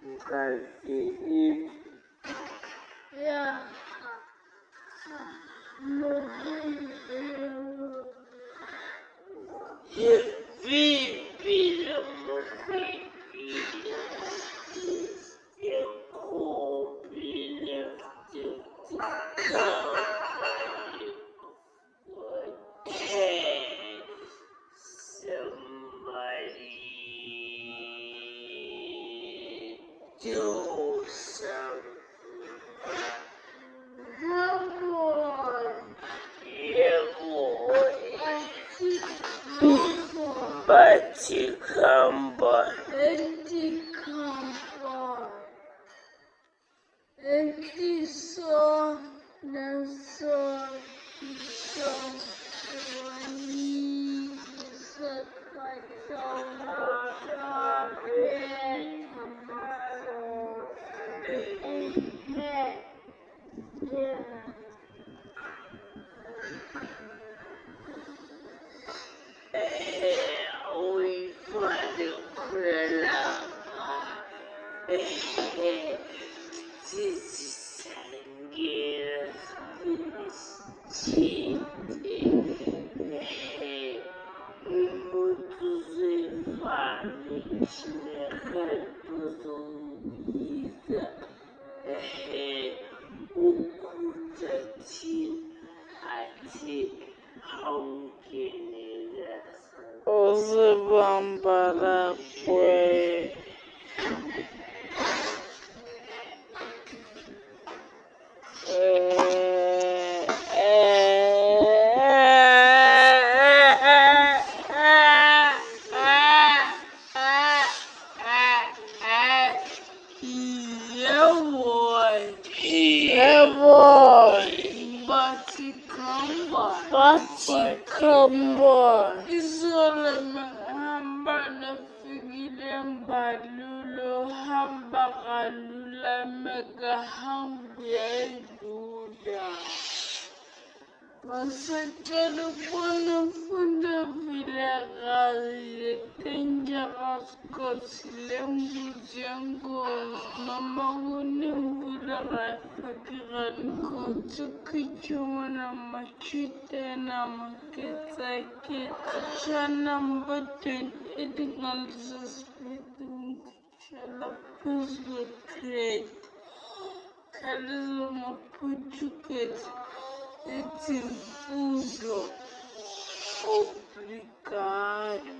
Ja. Vive somebody do something. Come on. Yeah, boy. But you come back. And you come back. And you saw the sun. We find Ozibambala kwe yeah boy Batikamba Isolama hamba nafikiri mbalulo hamba kalula mega hangu ya duda Masakalo pona funda vile gazi tenja kaskos lembu jango mama hune vula rafakiran ko tukichuma na machite na maketa kita chana mbaten edingal suspecting chala puzzle crate Karizma puchuket Etifundo obrigado.